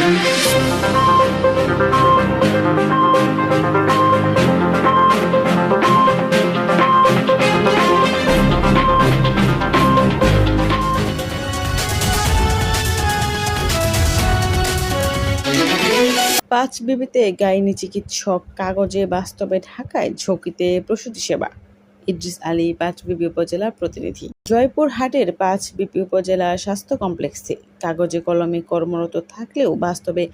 পাঁচবিবিতে gynae চিকিৎসক কাগজে বাস্তবে ঢাকায় ঝুঁকিতে প্রসূতি সেবা। ইদ্রিস আলী, পাঁচবিবি উপজেলার প্রতিনিধি। জয়পুরহাটের পাঁচবিবি উপজেলা স্বাস্থ্য কমপ্লেক্সে কাগজে কলমে কর্মরত থাকলেও বাস্তবে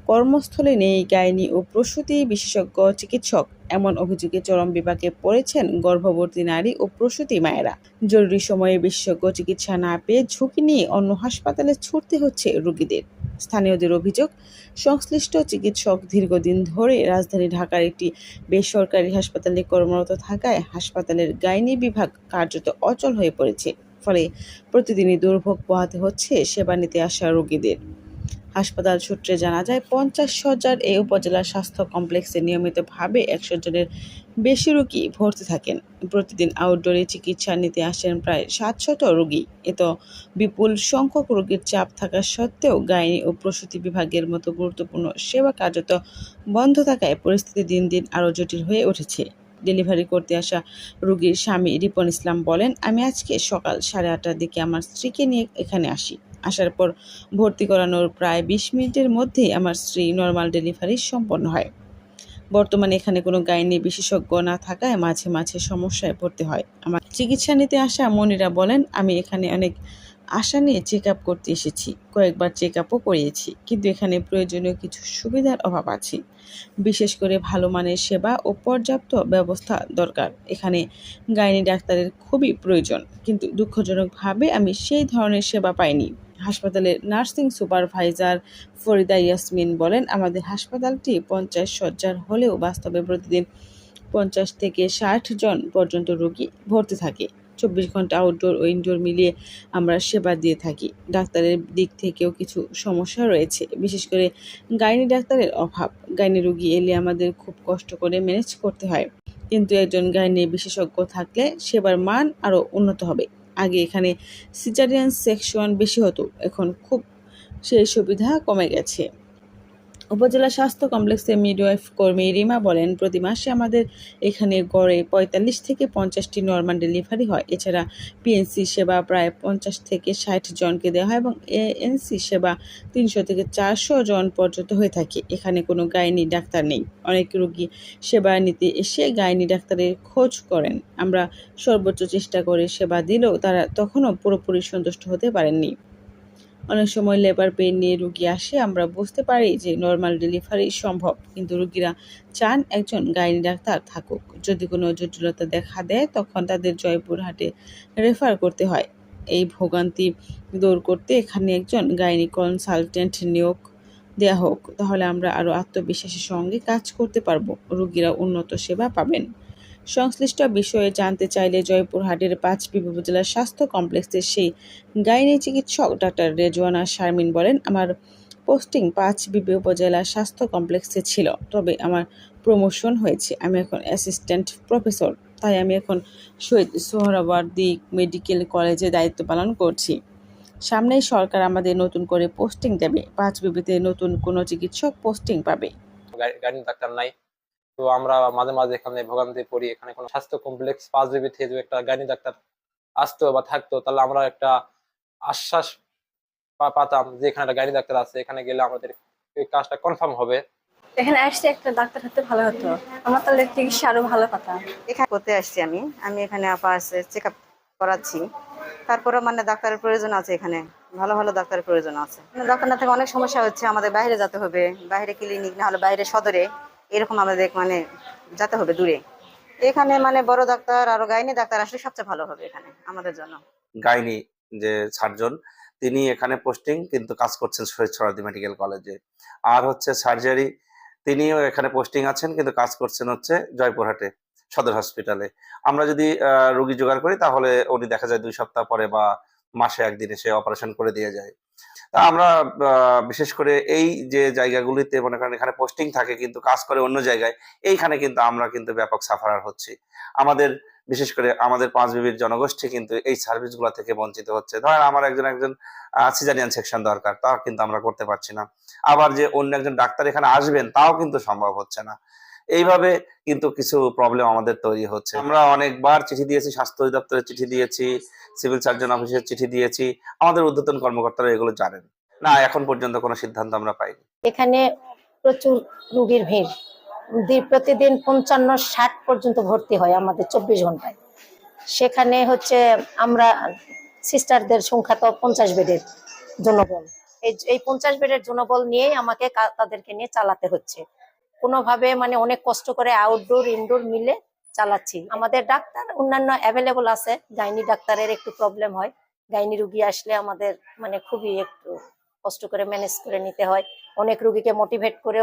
কর্মস্থলে নেই গাইনি ও প্রসূতি বিশেষজ্ঞ চিকিৎসক। এমন অভিযোগে চরম বিপাকে পড়েছেন গর্ভবতী নারী ও প্রসূতি মায়েরা। জরুরি সময়ে বিশেষজ্ঞ চিকিৎসা না পেয়ে ঝুঁকি নিয়ে অন্য হাসপাতালে ছুটতে হচ্ছে রোগীদের। স্থানীয়দের অভিযোগ, সংশ্লিষ্ট চিকিৎসক দীর্ঘদিন ধরে রাজধানী ঢাকার একটি বেসরকারি হাসপাতালে কর্মরত থাকায় হাসপাতালের গাইনি বিভাগ কার্যত অচল হয়ে পড়েছে। ফলে প্রতিদিনই দুর্ভোগ পোহাতে হচ্ছে সেবা নিতে আসা রোগীদের। হাসপাতাল সূত্রে জানা যায়, 50 শয্যার এই উপজেলা স্বাস্থ্য কমপ্লেক্সে নিয়মিতভাবে 100 জনের বেশি রোগী ভর্তি থাকেন। প্রতিদিন আউটডোরে চিকিৎসা নিতে আসেন প্রায় 700 রোগী। এত বিপুল সংখ্যক রোগীর চাপ থাকা সত্ত্বেও গাইনি ও প্রসূতি বিভাগের মতো গুরুত্বপূর্ণ সেবা কার্যত বন্ধ থাকায় পরিস্থিতি দিন দিন আরও জটিল হয়ে উঠেছে। ডেলিভারি করতে আসা রোগীর স্বামী রিপন ইসলাম বলেন, আমি আজকে সকাল 8:30টার দিকে আমার স্ত্রীকে নিয়ে এখানে আসি। আসার পর ভর্তি করানোর প্রায় 20 মিনিটের মধ্যেই আমার স্ত্রী নর্মাল ডেলিভারি সম্পন্ন হয়। বর্তমানে এখানে কোনো গাইনি বিশেষজ্ঞ না থাকায় মাঝে মাঝে সমস্যায় পড়তে হয়। আমার চিকিৎসা নিতে আসা মনিরা বলেন, আমি এখানে অনেক আশা নিয়ে চেক আপ করতে এসেছি। কয়েকবার চেক আপও করিয়েছি, কিন্তু এখানে প্রয়োজনীয় কিছু সুবিধার অভাব আছে। বিশেষ করে ভালো মানের সেবা ও পর্যাপ্ত ব্যবস্থা দরকার। এখানে গাইনি ডাক্তারের খুবই প্রয়োজন, কিন্তু দুঃখজনকভাবে আমি সেই ধরনের সেবা পাইনি। হাসপাতালের নার্সিং সুপারভাইজার ফরিদা ইয়াসমিন বলেন, আমাদের হাসপাতালটি 50 শয্যার হলেও বাস্তবে প্রতিদিন 50 থেকে 60 জন পর্যন্ত রোগী ভর্তি থাকে। 24 ঘন্টা আউটডোর ও ইনডোর মিলিয়ে আমরা সেবা দিয়ে থাকি। ডাক্তারের দিক থেকেও কিছু সমস্যা রয়েছে, বিশেষ করে গাইনি ডাক্তারের অভাব। গাইনি রোগী এলে আমাদের খুব কষ্ট করে ম্যানেজ করতে হয়, কিন্তু একজন গাইনি বিশেষজ্ঞ থাকলে সেবার মান আরও উন্নত হবে। আগে এখানে সিজারিয়ান সেকশন বেশি হতো, এখন খুব সেই সুবিধা কমে গেছে। উপজেলা স্বাস্থ্য কমপ্লেক্সের মিডওয়াইফ কর্মী রিমা বলেন, প্রতি মাসে আমাদের এখানে গড়ে 45 থেকে 50টি নর্মাল ডেলিভারি হয়। এছাড়া পিএনসি সেবা প্রায় 50 থেকে 60 জনকে দেওয়া হয় এবং এএনসি সেবা 300 থেকে 400 জন পর্যন্ত হয়ে থাকে। এখানে কোনো গাইনি ডাক্তার নেই। অনেক রোগী সেবা নিতে এসে গাইনি ডাক্তারের খোঁজ করেন। আমরা সর্বোচ্চ চেষ্টা করে সেবা দিলেও তারা তখনও পুরোপুরি সন্তুষ্ট হতে পারেননি। অনেক সময় লেবার পেইন নিয়ে রোগী আসে, আমরা বুঝতে পারি যে নর্মাল ডেলিভারি সম্ভব, কিন্তু রোগীরা চান একজন গাইনি ডাক্তার থাকুক। যদি কোনো জটিলতা দেখা দেয় তখন তাদের জয়পুরহাটে রেফার করতে হয়। এই ভোগান্তি দূর করতে এখানে একজন গাইনি কনসালটেন্ট নিয়োগ দেওয়া হোক, তাহলে আমরা আরও আত্মবিশ্বাসের সঙ্গে কাজ করতে পারবো। রোগীরা উন্নত সেবা পাবেন। সংশ্লিষ্ট বিষয়ে জানতে চাইলে জয়পুরহাটের পাঁচবিবি উপজেলা স্বাস্থ্য কমপ্লেক্সের সেই গাইনি চিকিৎসক ডাক্তার রেজওয়ানা শারমিন বলেন, আমার পোস্টিং পাঁচবিবি উপজেলা স্বাস্থ্য কমপ্লেক্সে ছিল, তবে আমার প্রমোশন হয়েছে। আমি এখন অ্যাসিস্ট্যান্ট প্রফেসর, তাই আমি এখন শহীদ সোহরাওয়ার্দী মেডিকেল কলেজে দায়িত্ব পালন করছি। সামনেই সরকার আমাদের নতুন করে পোস্টিং দেবে, পাঁচবিবিতে নতুন কোনো চিকিৎসক পোস্টিং পাবে। গাইনি ডাক্তার নাই, তো আমরা মাঝে মাঝে এখানে ভোগান্তি পড়ি। এখানে কোনো স্বাস্থ্য কমপ্লেক্স পাঁচবিবি থেকে যদি একটা গাইনি ডাক্তার আসতো বা থাকতো, তাহলে আমরা একটা আশ্বাস পাতাম যে এখানে একটা গাইনি ডাক্তার আছে, এখানে গেলে আমাদের এই কাজটা কনফার্ম হবে। এখানে আসছে একটা ডাক্তার হতে ভালো হতো, আমার তাহলে চিকিৎসা আরো ভালো পাতাম। এখানে করতে আসছি আমি এখানে আপা আছে, চেক আপ করাচ্ছি। তারপরে মানে ডাক্তারের প্রয়োজন আছে, এখানে ভালো ভালো ডাক্তারের প্রয়োজন আছে। ডাক্তার না থেকে অনেক সমস্যা হচ্ছে, আমাদের বাইরে যেতে হবে, বাইরে ক্লিনিক না হলে বাইরে সদরে, এরকম আমাদের মানে যেতে হবে দূরে। এখানে মানে বড় ডাক্তার আর গাইনি ডাক্তার আসলে সবচেয়ে ভালো হবে এখানে আমাদের জন্য। গাইনি যে সার্জন তিনি এখানে পোস্টিং, কিন্তু কাজ করছেন শহীদ সোহরাওয়ার্দী মেডিকেল কলেজে। আর হচ্ছে সার্জারি তিনিও এখানে পোস্টিং আছেন, কিন্তু কাজ করছেন হচ্ছে জয়পুরহাটে সদর হসপিটালে। আমরা যদি রোগী জোগাড় করি তাহলে উনি দেখা যায় 2 সপ্তাহ পরে বা মাসে একদিন এসে অপারেশন করে দিয়ে যায়। তা আমরা বিশেষ করে এই যে জায়গাগুলিতে মনে করেন এখানে পোস্টিং থাকে কিন্তু কাজ করে অন্য জায়গায়, এইখানে কিন্তু আমরা কিন্তু ব্যাপক সাফারার হচ্ছি। আমাদের বিশেষ করে আমাদের পাঁচবিবির জনগোষ্ঠী কিন্তু এই সার্ভিসগুলো থেকে বঞ্চিত হচ্ছে। ধরেন আমার একজন সিজারিয়ান সেকশন দরকার, তাও কিন্তু আমরা করতে পারছি না। আবার যে অন্য একজন ডাক্তার এখানে আসবেন তাও কিন্তু সম্ভব হচ্ছে না। এইভাবে কিন্তু কিছু প্রবলেম আমাদের তৈরি হচ্ছে। আমরা অনেকবার চিঠি দিয়েছি, স্বাস্থ্য অধিদপ্তরে চিঠি দিয়েছি, সিভিল সার্জন অফিসে চিঠি দিয়েছি, আমাদের ঊর্ধ্বতন কর্মকর্তারা এগুলো জানেন না। এখন পর্যন্ত কোনো সিদ্ধান্ত আমরা পাইনি। এখানে প্রচুর রোগীর ভিড়, প্রতিদিন 55-60 পর্যন্ত ভর্তি হয় আমাদের 24 ঘন্টায়। সেখানে হচ্ছে আমরা সিস্টারদের সংখ্যা তো 50 বেডের জনবল, এই 50 বেডের জনবল নিয়েই আমাকে তাদেরকে নিয়ে চালাতে হচ্ছে। কোনোভাবে মানে অনেক কষ্ট করে আউটডোর ইনডোর মিলে চালাচ্ছি। আমাদের ডাক্তার অন্যান্য অ্যাভেলেবল আছে, গাইনি ডাক্তারের একটু প্রবলেম হয়। গাইনি রুগী আসলে আমাদের মানে খুবই একটু কষ্ট করে ম্যানেজ করে নিতে হয়। অনেক রুগীকে মোটিভেট করে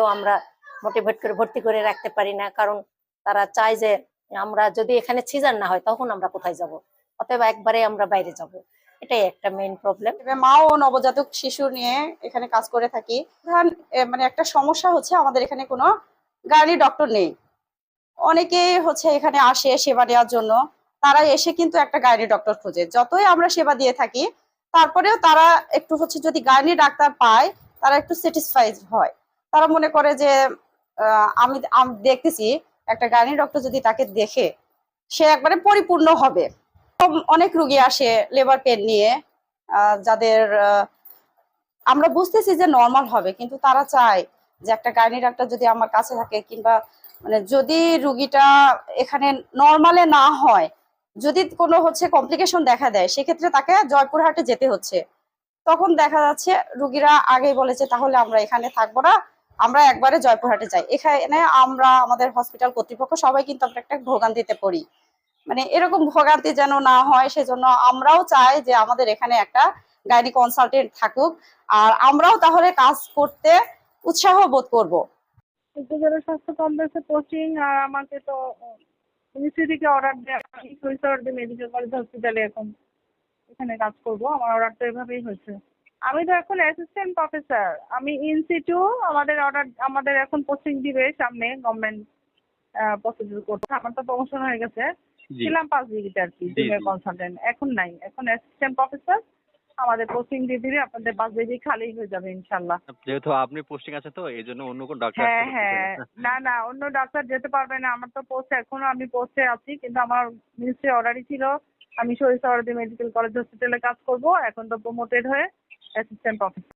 ভর্তি করে রাখতে পারি না, কারণ তারা চায় যে আমরা যদি এখানে সিজার না হয় তখন আমরা কোথায় যাব, অতএব একবারে আমরা বাইরে যাব। এটাই একটা মেইন প্রবলেম। মা ও নবজাতক শিশু নিয়ে এখানে কাজ করে থাকি। প্রধান মানে একটা সমস্যা হচ্ছে আমাদের এখানে কোনো গাইনি ডক্টর নেই। অনেকেই হচ্ছে এখানে আসে সেবা দেওয়ার জন্য, তারা এসে কিন্তু একটা গাইনি ডক্টর খোঁজে। যতই আমরা সেবা দিয়ে থাকি তারপরেও তারা একটু হচ্ছে যদি গাইনি ডাক্তার পায় তারা একটু স্যাটিসফাইড হয়। তারা মনে করে যে আমি দেখতেছি একটা গাইনি ডক্টর যদি তাকে দেখে সে একবারে পরিপূর্ণ হবে। অনেক রুগী আসে লেবার পেন নিয়ে, যাদের আমরা বুঝতেছি যে নর্মাল হবে, কিন্তু তারা চায় যে একটা গাইনি ডাক্তার যদি আমার কাছে থাকে, কিংবা মানে যদি রুগীটা এখানে নর্মালে না হয়, যদি কোনো হচ্ছে কমপ্লিকেশন দেখা দেয়, সেক্ষেত্রে তাকে জয়পুরহাটে যেতে হচ্ছে। তখন দেখা যাচ্ছে রুগীরা আগেই বলেছে তাহলে আমরা এখানে থাকবো না, আমরা একবারে জয়পুরহাটে যাই। এখানে আমরা আমাদের হসপিটাল কর্তৃপক্ষ সবাই কিন্তু আমরা একটা ভোগান্তিতে পড়ি। মানে এরকম ভোগান্তি যেন না হয় সেজন্য আমরাও চাই যে আমাদের এখানে একটা গাইনি কনসালটেন্ট থাকুক, আর আমরাও তাহলে কাজ করতে উৎসাহ বোধ করবো। উপজেলা স্বাস্থ্য কমপ্লেক্সে পোস্টিং, আর আমাকে তো মিনিস্ট্রি থেকে অর্ডার দেওয়া মেডিকেল কলেজ হসপিটালে এখন এখানে কাজ করব। আমার অর্ডার তো এভাবেই হয়েছে। আমি তো এখন অ্যাসিস্ট্যান্ট প্রফেসর, আমি ইনসিটু আমাদের এখন পোস্টিং দিবে সামনে, গভর্নমেন্ট প্রসিডিউর করছে। আমার তো প্রমোশন হয়ে গেছে, ছিলাম 5 ডিগ্রিতে আর কি জুনিয়র কনসালটেন্ট, এখন নাই, এখন অ্যাসিস্ট্যান্ট প্রফেসর। আমাদের পোস্টিং দিয়ে দিলে আপনাদের 5 ডিগ্রি খালি হয়ে যাবে ইনশাল্লাহ। যেহেতু আপনি পোস্টিং আছে তো এই জন্য অন্য কোন ডাক্তার হ্যাঁ হ্যাঁ, না অন্য ডাক্তার যেতে পারবে না। আমার তো পোস্টে এখনো আমি পোস্টে আছি, কিন্তু আমার মিনিস্ট্রি অর্ডারই ছিল আমি শহীদ সোহরাওয়ার্দী মেডিকেল কলেজ হসপিটালে কাজ করব। এখন তো প্রমোটেড হয়ে অ্যাসিস্ট্যান্ট প্রফেসর।